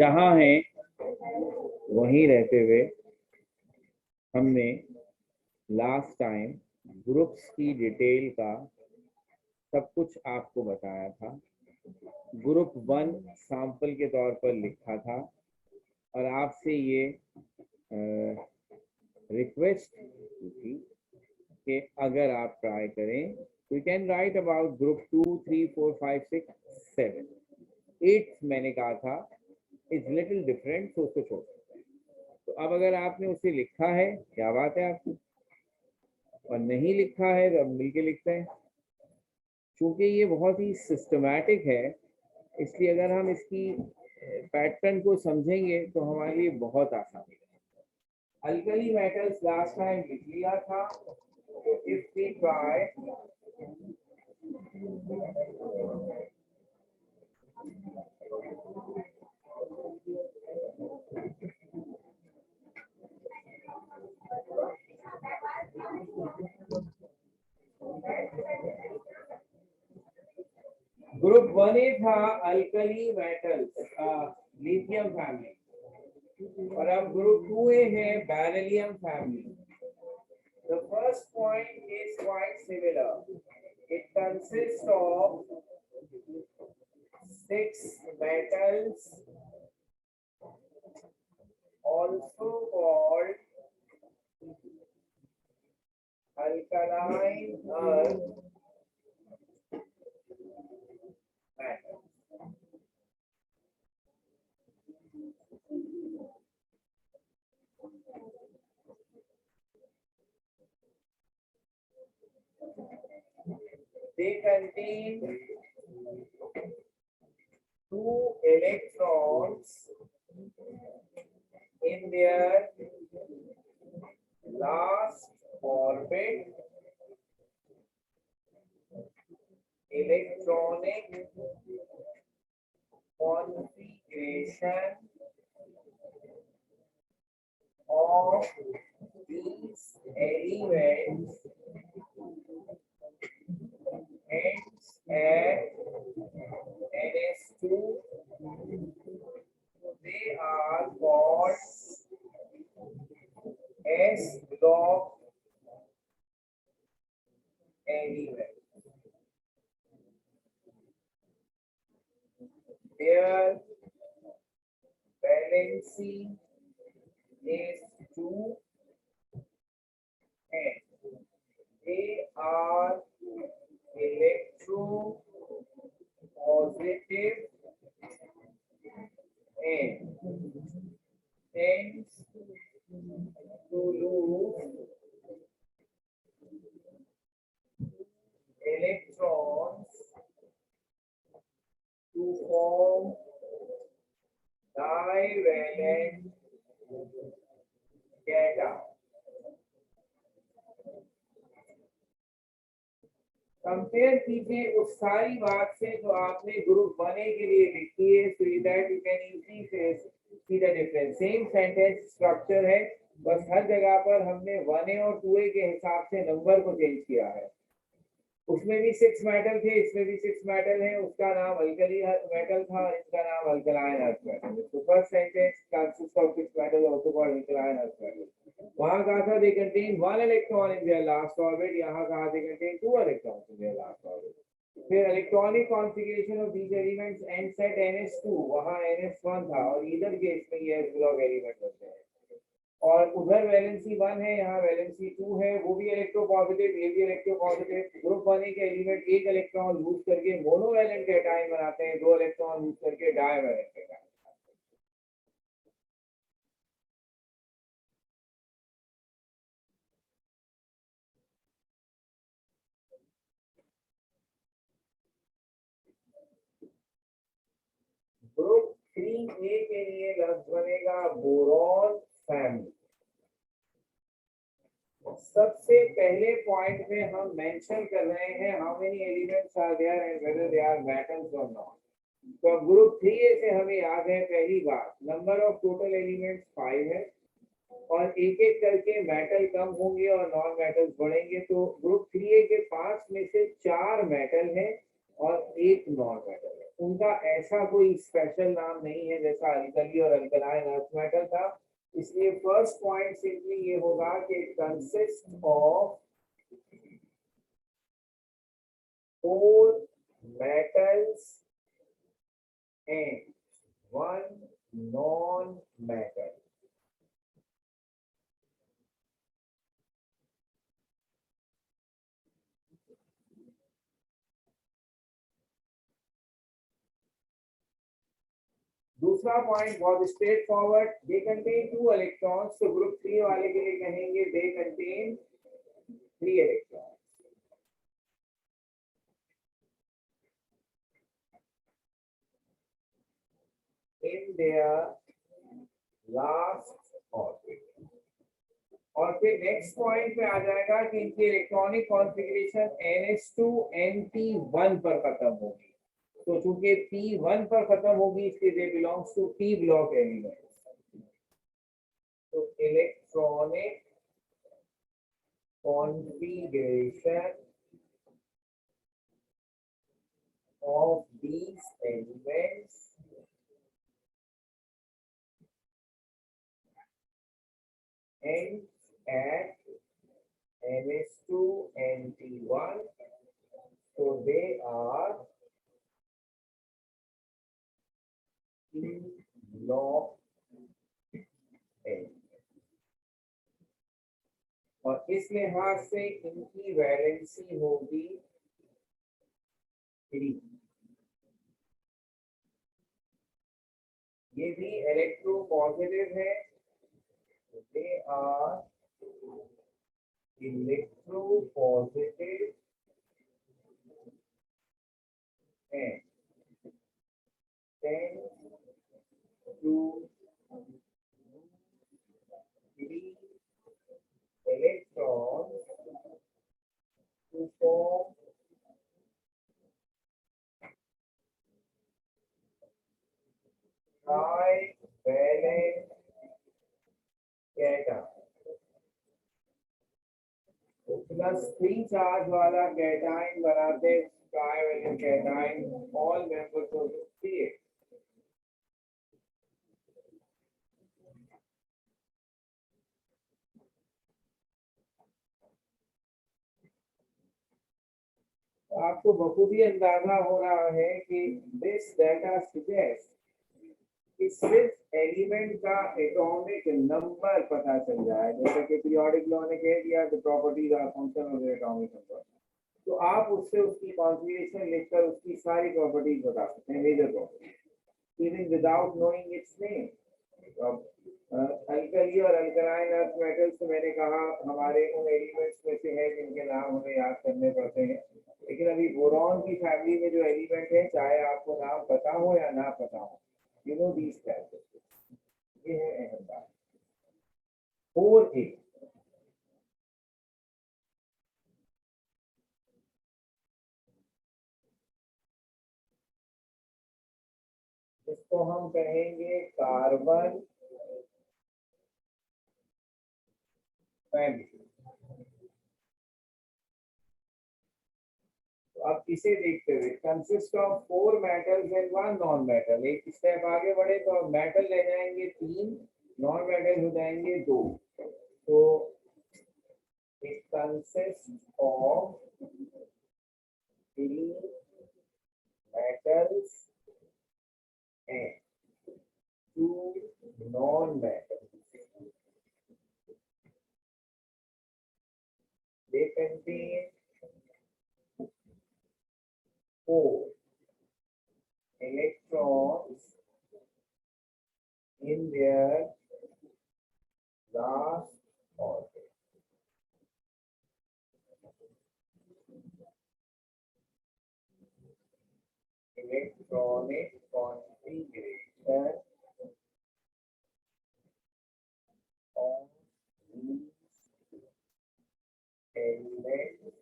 जहाँ हैं वहीं रहते हुए हमने लास्ट टाइम ग्रुप्स की डिटेल का सब कुछ आपको बताया था। ग्रुप 1 सैंपल के तौर पर लिखा था और आपसे ये रिक्वेस्ट की थी कि अगर आप ट्राई करें तो you can write about group 2, 3, 4, 5, 6, 7, 8 मैंने कहा था इज लिटिल डिफरेंट, तो उसको छोड़ सकते हैं। तो अब अगर आपने उसे लिखा है, क्या बात है आपकी, और नहीं लिखा है तो अब मिलके लिखते हैं। चूंकि ये बहुत ही सिस्टमैटिक है, इसलिए अगर हम इसकी पैटर्न को समझेंगे तो हमारे लिए बहुत आसान है। अल्कली मेटल्स लास्ट टाइम लिख लिया था, तो इफ वी ट्राई ग्रुप 1 था अल्कली मेटल्स, लिथियम फैमिली, और अब ग्रुप 2 है beryllium family. The first point is quite similar. It consists of 6 metals, also called alkaline earth metals. They contain 2 electrons in their last orbit. Electronic configuration of these elements ends at NS2. They are called S block elements. Their valency is 2 and they are electropositive and tends to lose electrons to form divalent data. Compare कीजिए उस सारी बात से जो आपने group 1 के लिए लिखी है, so that you can easily see the difference. Same sentence structure है, बस हर जगह पर हमने 1A और 2A के हिसाब से नंबर को चेंज किया है। उसमें भी 6 मेटल थे, इसमें भी 6 मेटल है। उसका नाम अल्कली मेटल था, इसका नाम अल्कलाइन अर्थ मेटल है। तो first sentence consist of 6 metal, also called alkaline earth metal. वहां कहा था they contain 1 electron in their last orbit, यहाँ कहा they contain 2 electrons in their last orbit. फिर electronic configuration of these elements ends at NS2, वहां NS1 था, और इधर केस में ये S ब्लॉक एलिमेंट होते हैं। और उधर वैलेंसी 1 है, यहाँ वैलेंसी 2 है, वो भी इलेक्ट्रोपॉजिटिव, ये भी इलेक्ट्रोपॉजिटिव। ग्रुप 1 के एलिमेंट एक इलेक्ट्रॉन लूज करके मोनोवैलेंट कैटायन बनाते हैं, 2 इलेक्ट्रॉन लूज करके डायवैलेंट कैटायन। ग्रुप 3A के लिए लफ्ज बनेगा बोरॉन फैमिली। सबसे पहले पॉइंट में हम मेंशन कर रहे हैं how many elements are there and whether they are metals और नॉट। तो ग्रुप 3A से हमें याद है पहली बात, नंबर ऑफ टोटल एलिमेंट्स 5 है, और एक एक करके मेटल कम होंगे और नॉन मेटल्स बढ़ेंगे। तो ग्रुप 3A के 5 में से 4 मेटल है और 1 नॉन मेटल है। उनका ऐसा कोई स्पेशल नाम नहीं है जैसा अल्कली और अल्कलाइन अर्थ मेटल था। इसलिए फर्स्ट पॉइंट सिंपली ये होगा कि consist of 4 metals and 1 non-metal। दूसरा पॉइंट बहुत स्ट्रेट फॉरवर्ड, दे कंटेन 2 इलेक्ट्रॉन्स, तो ग्रुप 3 वाले के लिए कहेंगे they contain 3 electrons in their last orbit. और फिर नेक्स्ट पॉइंट पे आ जाएगा कि इनकी इलेक्ट्रॉनिक कॉन्फ़िगरेशन NH2 NP1 पर खत्म होगी। तो चूंकि P1 पर खत्म होगी इसलिए they belongs to P block elements. तो electronic configuration of these elements ends at NH2NP1, so they are P block elements। और इस लिहाज से इनकी वैलेंसी होगी 3। ये भी इलेक्ट्रो पॉजिटिव है, they are electropositive and tend to free electrons to form trivalent cation। तो +3 चार्ज वाला कैटाइन बनाते trivalent cation, all members of CH। आपको बखूबी अंदाजा हो रहा है कि दिस डाटा सजेस्ट कि सिर्फ एलिमेंट का एटॉमिक नंबर पता चल जाए, जैसे कि पीरियोडिक लॉ ने कह दिया कि properties are function of atomic number, तो आप उससे उसकी कॉन्फ़िगरेशन लिखकर उसकी सारी प्रॉपर्टीज बता सकते हैं, major properties, even without knowing its name. Alkali और अल्कलाइन अर्थ मेटल्स तो मैंने कहा हमारे उन एलिमेंट्स में से है जिनके नाम हमें याद करने पड़ते हैं, लेकिन अभी बोरॉन की फैमिली में जो एलिमेंट है चाहे आपको नाम पता हो या ना पता हो, you know these characteristics। ये है अहम बात। 4A इसको हम कहेंगे कार्बन फैमिली। तो अब इसे देखते हुए consist of 4 metals and 1 non metal, एक स्टेप आगे बढ़े तो अब मेटल रह जाएंगे 3, नॉन मेटल हो जाएंगे 2। तो it consist of 3 metals and 2 non-metals। They contain 4 electrons in their last orbit। Electronic configuration of these elements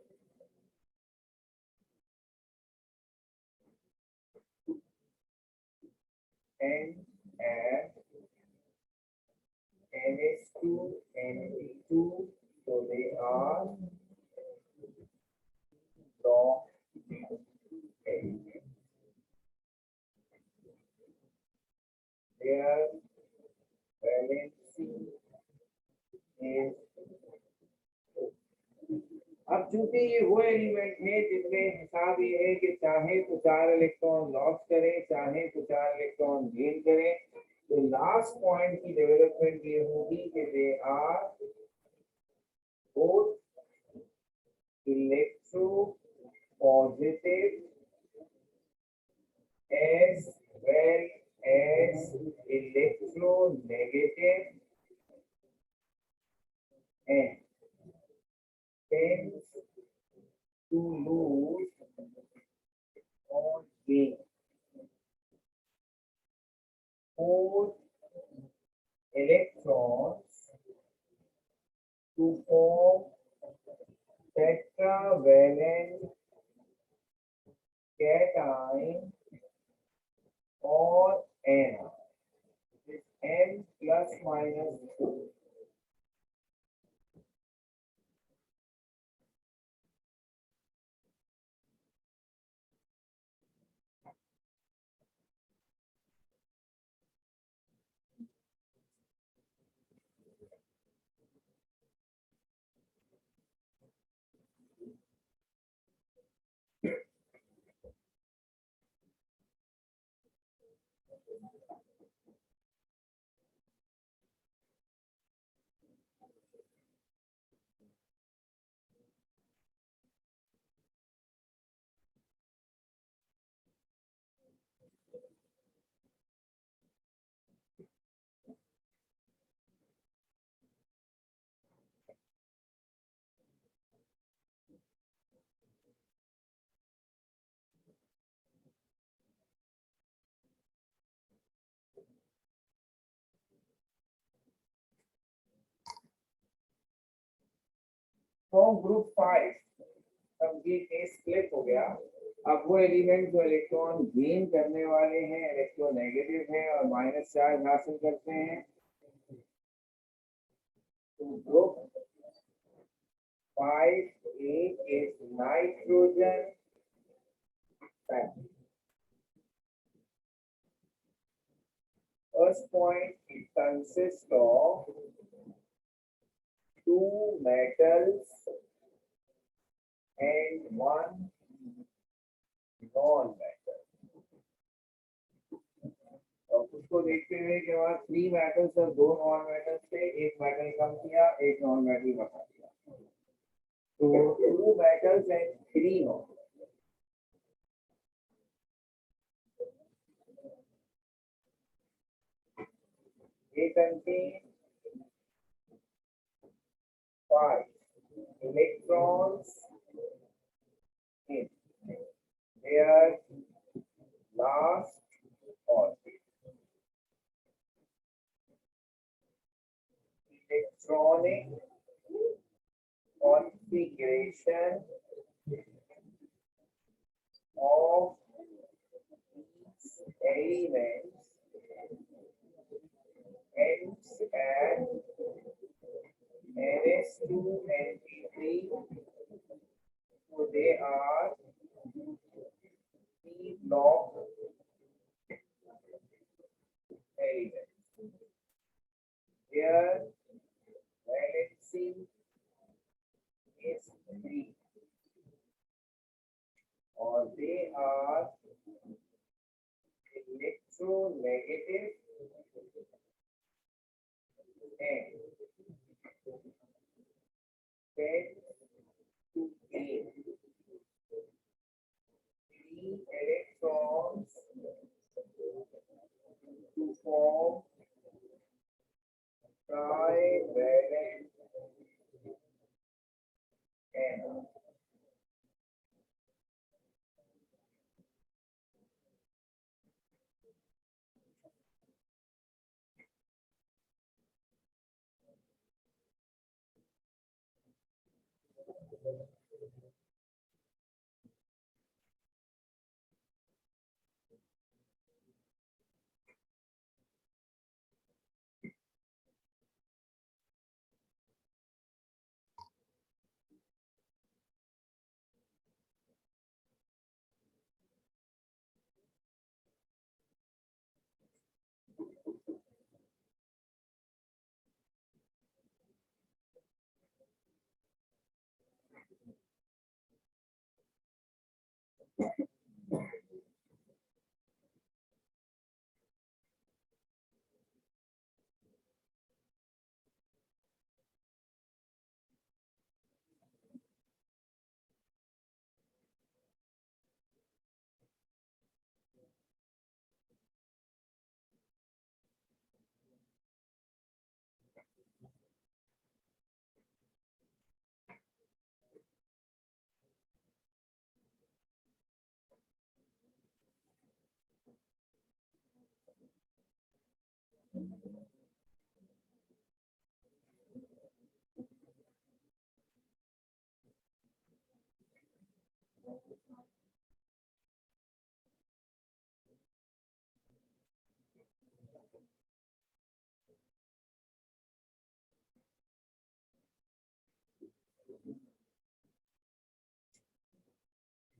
and at NH2 NP2, so they are block elements। their valency is। अब चूंकि ये वो element है जिसमें हिसाब ये है कि चाहे तो 4 इलेक्ट्रॉन लॉस करें, चाहे तो 4 इलेक्ट्रॉन गेन करें, तो लास्ट पॉइंट की डेवलपमेंट ये होगी कि they are both electropositive as well as electronegative and tends to lose or gain 4 electrons to form tetravalent cation or N, is N plus minus 2। From group 5 अब ये case flip हो गया। अब वो element जो electron gain करने वाले हैं, इलेक्ट्रोनेगेटिव हैं और माइनस चार्ज हासिल करते हैं, तो group 5A is nitrogen family। First point, it consists of 2 metals and 1 non-metal। और उसको देखते हुए के बाद 3 मेटल्स और 2 नॉन मेटल्स थे, एक मेटल कम किया, एक नॉन मेटल बढ़ा दिया, तो 2 metals and 3 non। They contain 5 electrons in their last orbit। Electronic configuration of these elements ends at Ns2 Np3, so they are p block elements। Their valency is 3 or they are electronegative and tend to gain 3 electrons to form trivalent and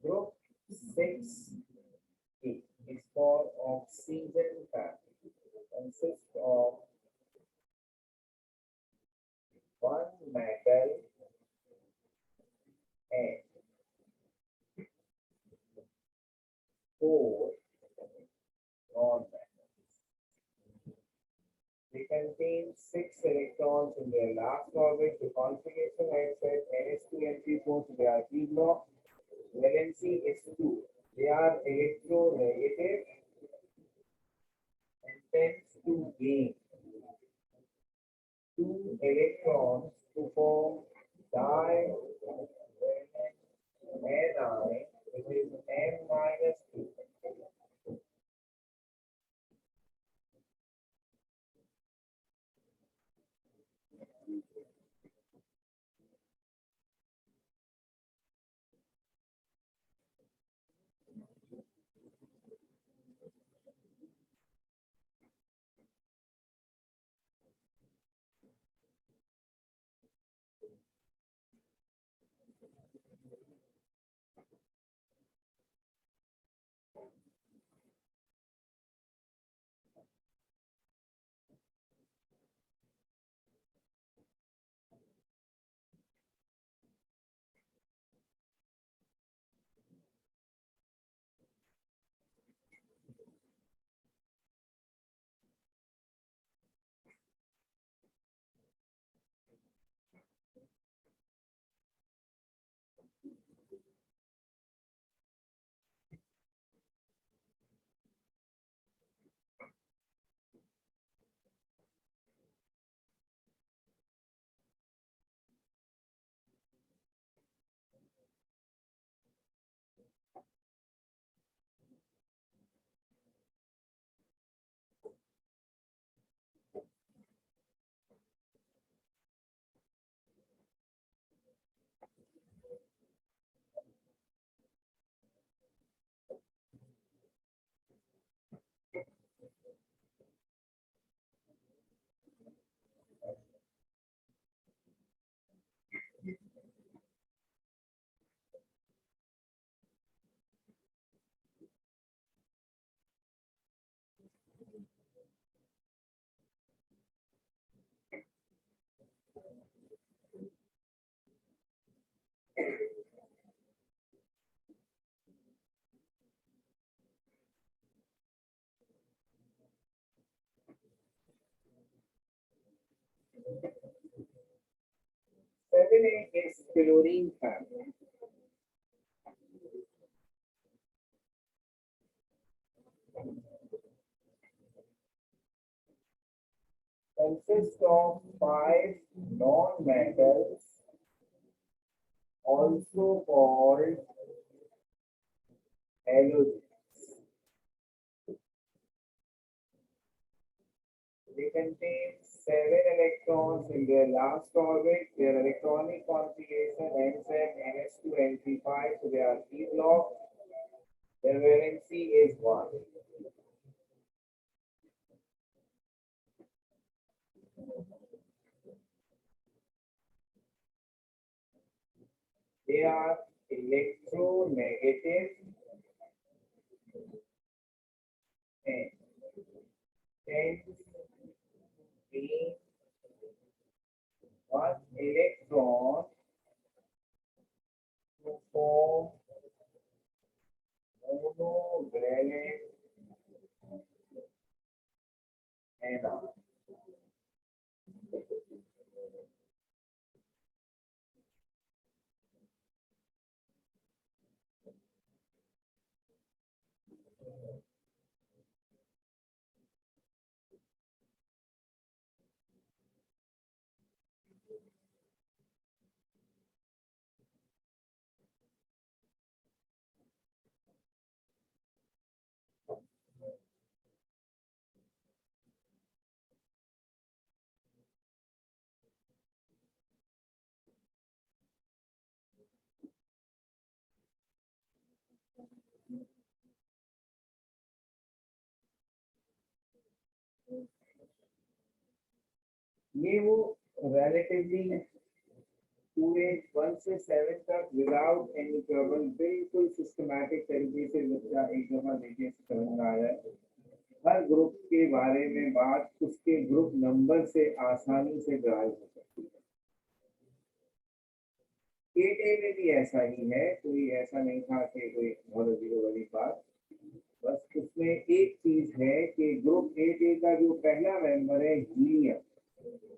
Group 6 is for oxygen family. Consists of one metal and four non-metals. They contain 6 electrons in their last orbit. The configuration has said Ns2 Np4, so they are p block. Valency is 2. They are electronegative and tends to gain 2 electrons to form divalent anion, which is N minus 2. Seven A is chlorine family. Consists of 5 non-metals, also called halogens. They contain 7 electrons in their last orbit. Their electronic configuration ends at Ns2 Np5, so they are p block. Their valency is 1. They are electronegative and tend to gain 1 electron to form NR। ये वो relatively पूरे 1 से 7 तक without any trouble बिल्कुल systematic तरीके से बच्चा एक दफा देखे समझ में आ जाए। हर ग्रुप के बारे में बात उसके ग्रुप नंबर से आसानी से ड्राइव हो सकती है। 8A में भी ऐसा ही है, कोई ऐसा नहीं था कि कोई बहुत अजीब वाली बात। बस उसमें एक चीज है कि ग्रुप 8A का जो पहला मेंबर है हीलियम,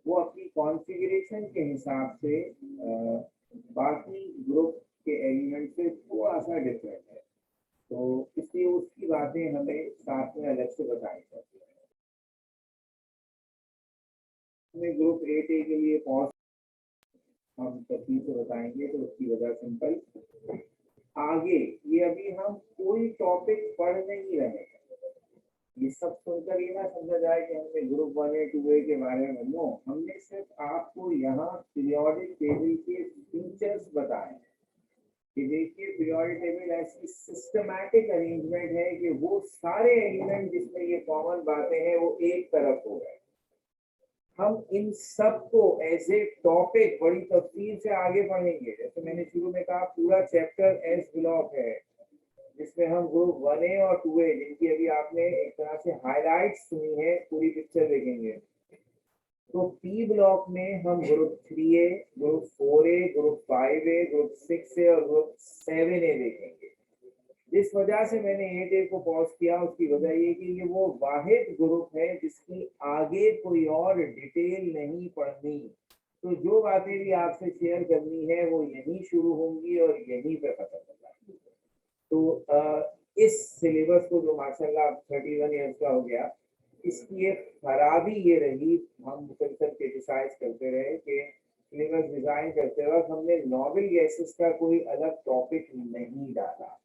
वो अपनी कॉन्फ़िगरेशन के हिसाब से बाकी ग्रुप के एलिमेंट से थोड़ा सा डिफरेंट है, तो इसलिए उसकी बातें हमें साथ में अलग से बतानी पड़ती है। हमें ग्रुप 8A के लिए पॉज हम तरतीब से बताएंगे, तो उसकी वजह सिंपल। आगे ये अभी हम कोई टॉपिक पढ़ नहीं रहे हैं, ये सब सुनकर ये ना समझा जाए कि हमने ग्रुप 1A 2A के बारे में, नो, हमने सिर्फ आपको यहाँ पीरियोडिक टेबल के फीचर्स बताए हैं कि देखिए पीरियोडिक टेबल ऐसी सिस्टमैटिक अरेंजमेंट है कि वो सारे एलिमेंट जिसमें ये कॉमन बातें हैं वो एक तरफ हो गए। हम इन सब को एज ए टॉपिक बड़ी तफसील से आगे पढ़ेंगे। जैसे मैंने शुरू में कहा पूरा चैप्टर एस ब्लॉक है, जिसमें हम ग्रुप 1A और 2A जिनकी अभी आपने एक तरह से हाइलाइट्स सुनी है, पूरी पिक्चर देखेंगे। तो पी ब्लॉक में हम group 3A, group 4A, group 5A, group 6A और ग्रुप 7A देखेंगे। जिस वजह से मैंने 8A को पॉज किया, उसकी वजह ये कि ये वो वाहिद ग्रुप है जिसकी आगे कोई और डिटेल नहीं पढ़नी, तो जो बातें भी आपसे शेयर करनी है वो यहीं शुरू होंगी और यहीं पे खत्म होगा। तो इस सिलेबस को जो माशाल्लाह 31 ईयर्स का हो गया, इसकी एक खराबी ये रही, हम मुसलसल क्रिटिसाइज करते रहे कि सिलेबस डिजाइन करते वक्त हमने नोबल गैसेस का कोई अलग टॉपिक नहीं डाला।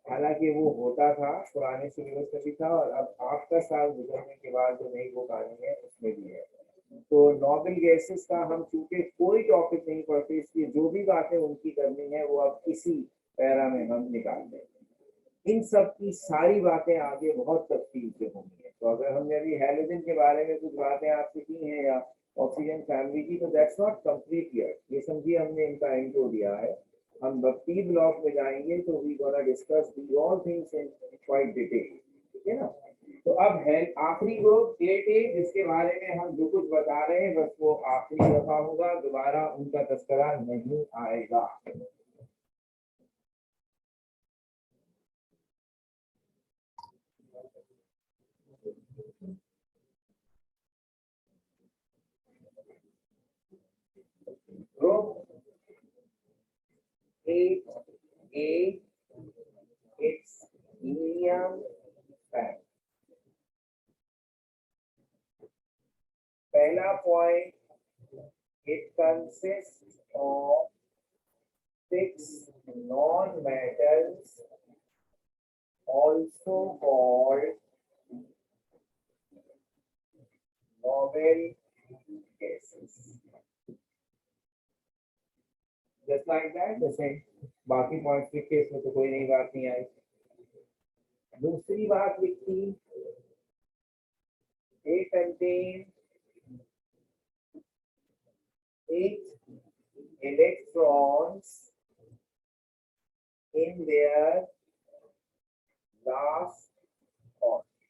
हालांकि वो होता था पुराने सिलेबस में भी था, और अब आपका साल गुजरने के बाद जो नई बुक आनी है उसमें भी है। तो नोबल गैसेस का हम चूंकि कोई टॉपिक नहीं पढ़ते, इसलिए जो भी बातें उनकी करनी है वो अब इसी पैरा में हम निकाल देंगे। इन सब की सारी बातें आगे बहुत तफसील से होंगी। तो अगर हमने अभी हैलोजन के बारे में कुछ बातें आपसे की हैं या ऑक्सीजन फैमिली की, तो दैट्स नॉट कंप्लीट यet। ये समझिए हमने इनका इंट्रो दिया है। हम पी ब्लॉक में जाएंगे तो we gonna discuss these all things in quite detail, ठीक है ना। तो अब है आखिरी ग्रुप 8A, जिसके बारे में हम जो कुछ बता रहे हैं बस वो आखिरी दफा होगा, दोबारा उनका तस्करा नहीं आएगा। Group 8A, it's helium fact. पहला point, it consists of 6 non-metals, also called noble gases. Just like that, जैसे बाकी पॉइंट्स लिखे इसमें तो कोई नई बात नहीं आई। दूसरी बात लिखी, it contains 8 electrons in their last orbit।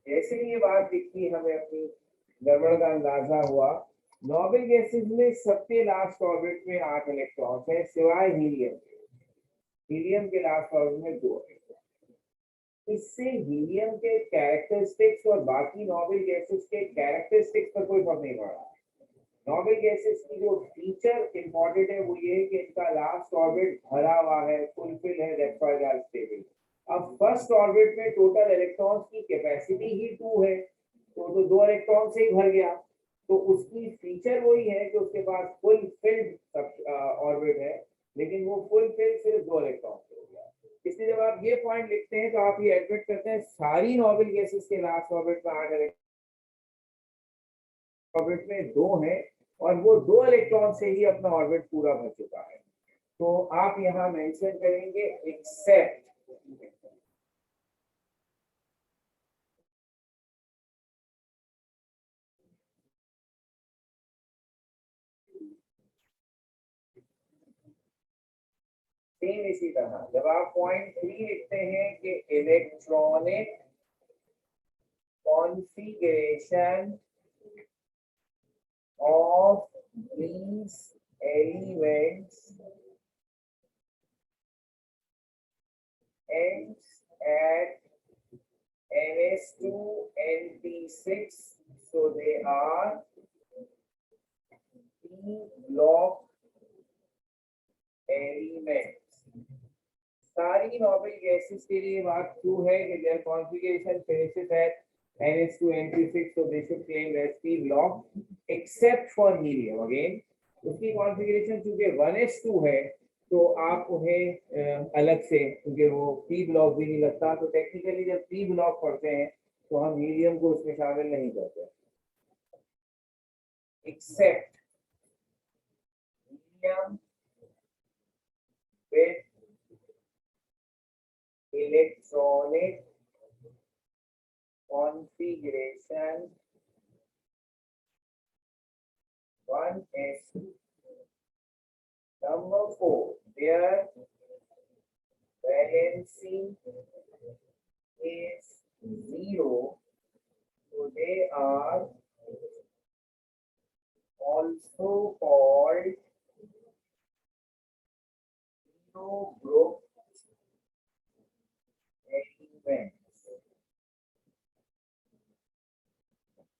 जैसे ये बात लिखी हमें अपनी गड़बड़ का अंदाजा हुआ। नोबल गैसेस में सबके लास्ट ऑर्बिट में 8 इलेक्ट्रॉन्स हैं सिवाय हीलियम के। हीलियम के लास्ट ऑर्बिट में 2 इलेक्ट्रॉन। इससे हीलियम के कैरेक्टरिस्टिक्स और बाकी नॉर्मल गैसेस के कैरेक्टरिस्टिक्स पर कोई फर्क नहीं पड़ रहा। नॉर्मल गैसेस की जो फीचर इंपॉर्टेंट है वो ये है कि इनका लास्ट ऑर्बिट भरा हुआ है, फुलफिल है, that's why they are stable. अब फर्स्ट ऑर्बिट में टोटल इलेक्ट्रॉन्स की कैपेसिटी ही 2 है, तो 2 इलेक्ट्रॉन से ही भर गया, तो उसकी फीचर वही है कि उसके पास फुल फिल्ड ऑर्बिट है, लेकिन वो फुल फिल्ड सिर्फ 2 इलेक्ट्रॉन से हो गया। इसलिए जब आप ये पॉइंट लिखते हैं तो आप ये एडमिट करते हैं सारी नॉर्मल गैसेस के लास्ट ऑर्बिट में 8 इलेक्ट्रॉन, ऑर्बिट में 2 है, और वो 2 इलेक्ट्रॉन से ही अपना ऑर्बिट पूरा भर चुका है। तो आप यहाँ मेंशन करेंगे एक्सेप्ट सेम इसी तरह जब आप पॉइंट 3 लिखते हैं कि electronic configuration of these elements ends at NS2 NP6, so they are p block elements. सारी नॉर्मल गैसेस के लिए बात ट्रू है कि their configuration finishes at NS2 NP6, so they should claim as p block except for helium. Again उसकी configuration चूंकि 1s2 है तो आप उन्हें अलग से, क्योंकि वो p ब्लॉक भी नहीं लगता, तो टेक्निकली जब p ब्लॉक पढ़ते हैं तो हम हीलियम को उसमें शामिल नहीं करते, except helium with electronic configuration 1s2. Number 4, their valency is 0, so they are also called zero group elements.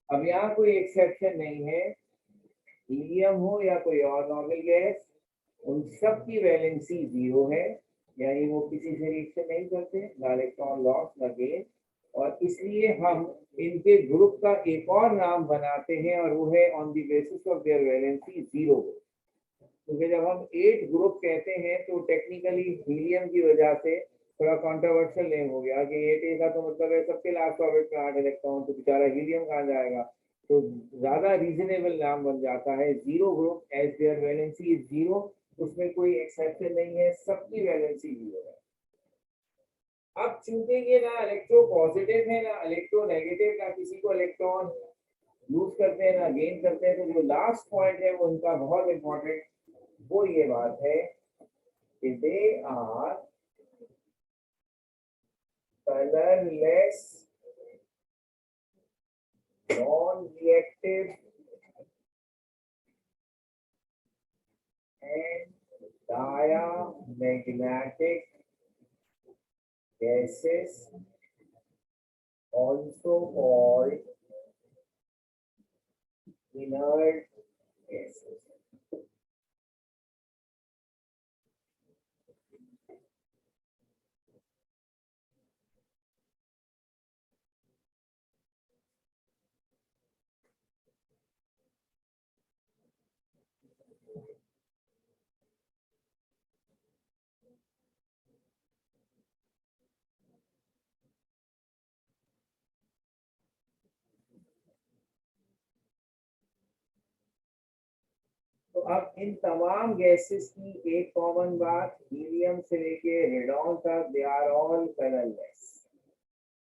अब यहाँ कोई एक्सेप्शन नहीं है, हीलियम हो या कोई और नॉर्मल गैस, उन सब की वैलेंसी 0 है, यानी वो किसी से रिएक्शन नहीं करते, ना इलेक्ट्रॉन लॉस ना गेन, और इसलिए हम इनके ग्रुप का एक और नाम बनाते हैं और वो है on the basis of their valency 0। क्योंकि जब हम 8 ग्रुप कहते हैं तो टेक्निकली हीलियम की वजह से थोड़ा कंट्रोवर्शियल नेम हो गया कि 8A का तो मतलब है सबके लास्ट ऑर्बिट में 8 इलेक्ट्रॉन, तो बेचारा हीलियम कहाँ जाएगा, तो ज्यादा रीजनेबल नाम बन जाता है 0 group as their valency is 0। उसमें कोई एक्सेप्शन नहीं है, सबकी वैलेंसी 0 है। अब चूंकि ये ना इलेक्ट्रो पॉजिटिव है ना इलेक्ट्रो नेगेटिव, ना किसी को इलेक्ट्रॉन लूज करते हैं ना गेन करते हैं, तो जो लास्ट पॉइंट है वो उनका बहुत इंपॉर्टेंट, वो ये बात है कि they are colorless, non-reactive and diamagnetic gases, also called inert gases. तो अब इन तमाम गैसेस की एक कॉमन बात, हीलियम से लेके रेडॉन तक, दे आर ऑल कलरलेस।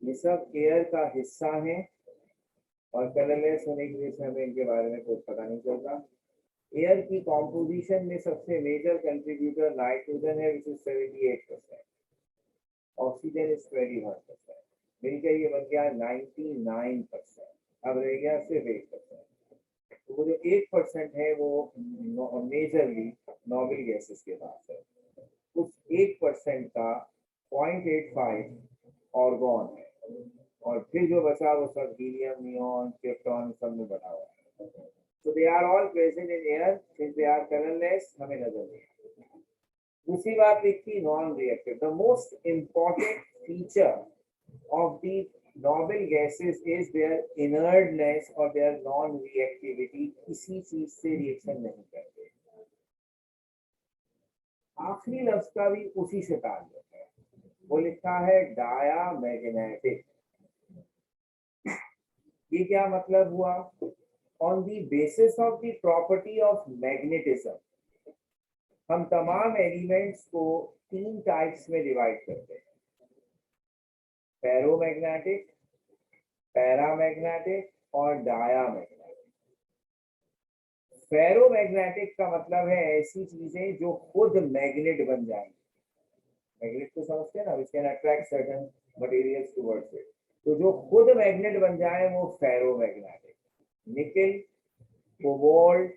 ये सब एयर का हिस्सा है और कलरलेस होने की वजह से हमें इनके बारे में कुछ पता नहीं चलता। एयर की कॉम्पोजिशन में सबसे मेजर कंट्रीब्यूटर नाइट्रोजन है, विच इज 78%, ऑक्सीजन इज 21%, मिलकर ये बन गया 99%। अब रह गया सिर्फ 1%। तो वो जो 1% है वो मेजरली नॉर्मल गैसेस के पास है। उस 1% का 0.85 ऑर्गन है, और फिर जो बचा वो सब हीलियम, नियॉन, क्रिप्टॉन सब में बना हुआ है। So they are all present in air, since they are colorless, हमें नजर नहीं आते। दूसरी बात लिखी non reactive. The most important feature of the noble gases is their inertness और their non-reactivity, किसी चीज से रिएक्शन नहीं करते। आखिरी लफ्ज का भी उसी से ताल्लुक है, वो लिखा है डायामैग्नेटिक। ये क्या मतलब हुआ? On the basis of the property of magnetism हम तमाम एलिमेंट्स को 3 टाइप्स में डिवाइड करते हैं, फेरोमैग्नेटिक, पैरामैग्नेटिक और डायामैग्नेटिक। फेरोमैग्नेटिक का मतलब है ऐसी चीजें जो खुद मैग्नेट बन जाएंगी। मैग्नेट तो समझते हैं ना, which can attract certain materials towards it. तो जो खुद मैग्नेट बन जाए वो फेरोमैग्नेटिक। निकेल, कोबाल्ट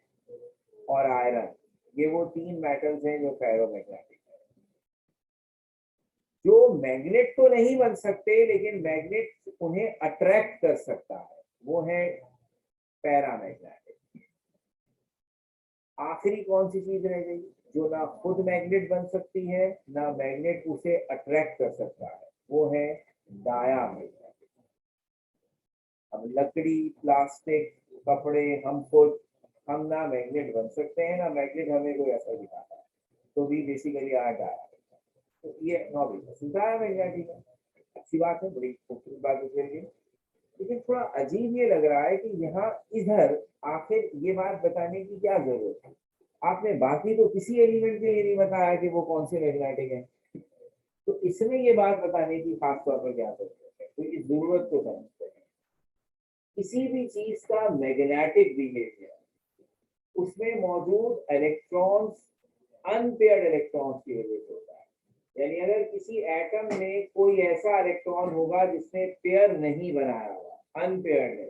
और आयरन, ये वो 3 मेटल्स हैं जो फेरोमैग्नेटिक। जो मैग्नेट तो नहीं बन सकते लेकिन मैग्नेट उन्हें अट्रैक्ट कर सकता है, वो है पैरामैग्नेटिक। आखिरी कौन सी चीज रह गई जो ना खुद मैग्नेट बन सकती है ना मैग्नेट उसे अट्रैक्ट कर सकता है, वो है डायामैग्नेटिक। अब लकड़ी, प्लास्टिक, कपड़े, हम ना मैग्नेट बन सकते हैं ना मैग्नेट हमें कोई असर दिखाता है, तो भी बेसिकली आ डाया। तो ये नॉबल डायामैग्नेटिक है। अच्छी बात है, बड़ी खूबसूरत बात है, लेकिन थोड़ा अजीब ये लग रहा है कि यहाँ इधर आखिर ये बात बताने की क्या जरूरत है? आपने बाकी तो किसी एलिमेंट के लिए नहीं बताया कि वो कौन से मैग्नेटिक है, तो इसमें ये बात बताने की खास तौर पर क्या जरूरत है? तो ये जरूरत तो समझते हैं, किसी भी चीज का मैग्नेटिक बिहेवियर, उसमें मौजूद इलेक्ट्रॉन्स अनपेयर्ड इलेक्ट्रॉन्स की वजह से होता है। यानी अगर किसी एटम में कोई ऐसा इलेक्ट्रॉन होगा जिसने पेयर नहीं बनाया हुआ, अनपेयर्ड है,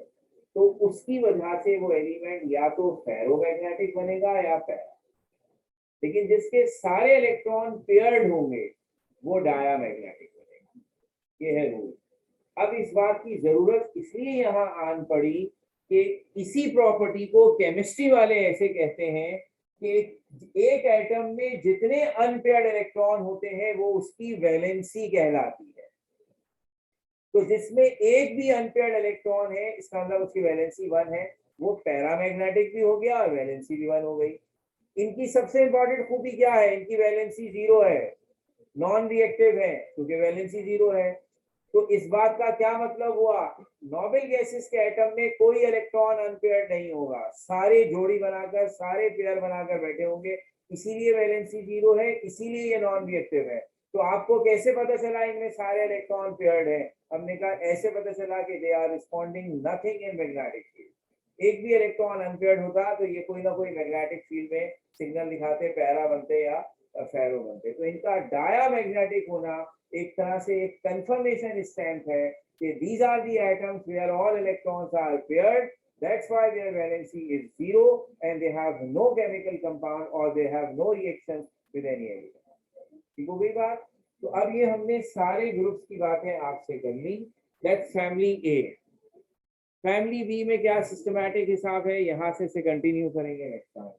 तो उसकी वजह से वो एलिमेंट या तो फेरोमैग्नेटिक बनेगा या पैरा। लेकिन जिसके सारे इलेक्ट्रॉन पेयर्ड होंगे वो डायामैग्नेटिक बनेगा। ये है रूल। अब इस बात की जरूरत इसलिए यहाँ आन पड़ी कि इसी प्रॉपर्टी को केमिस्ट्री वाले ऐसे कहते हैं कि एक एटम में जितने अनपेयर्ड इलेक्ट्रॉन होते हैं वो उसकी वैलेंसी कहलाती है। तो जिसमें एक भी अनपेयर्ड इलेक्ट्रॉन है इसका मतलब उसकी वैलेंसी 1 है, वो पैरामैग्नेटिक भी हो गया और वैलेंसी भी 1 हो गई। इनकी सबसे इंपॉर्टेंट खूबी क्या है? इनकी वैलेंसी 0 है, नॉन रिएक्टिव है क्योंकि वैलेंसी 0 है। तो इस बात का क्या मतलब हुआ? नोबेल गैसेस के एटम में कोई इलेक्ट्रॉन अनपेयर्ड नहीं होगा, सारे जोड़ी बनाकर सारे पेयर बनाकर बैठे होंगे, इसीलिए वैलेंसी 0 है, इसीलिए ये नॉन रिएक्टिव है। तो आपको कैसे पता चला इनमें सारे इलेक्ट्रॉन पेयर्ड है? हमने कहा ऐसे पता चला कि they are responding nothing in magnetic field. एक भी इलेक्ट्रॉन अनपेयर्ड होता तो ये कोई ना कोई मैग्नेटिक फील्ड में सिग्नल दिखाते, पैरा बनते या फेरो बनते। तो इनका डायामैग्नेटिक होना एक तरह से एक कंफर्मेशन स्टैम्प है कि these are the atoms where all electrons are paired, that's why their valency is 0 and they have no chemical compound or they have no reactions with any element। ठीक हो गई बात? तो अब ये हमने सारे ग्रुप्स की बातें आपसे कर ली। That's family A. Family B में क्या सिस्टमैटिक हिसाब है, यहाँ से कंटिन्यू करेंगे नेक्स्ट टाइम।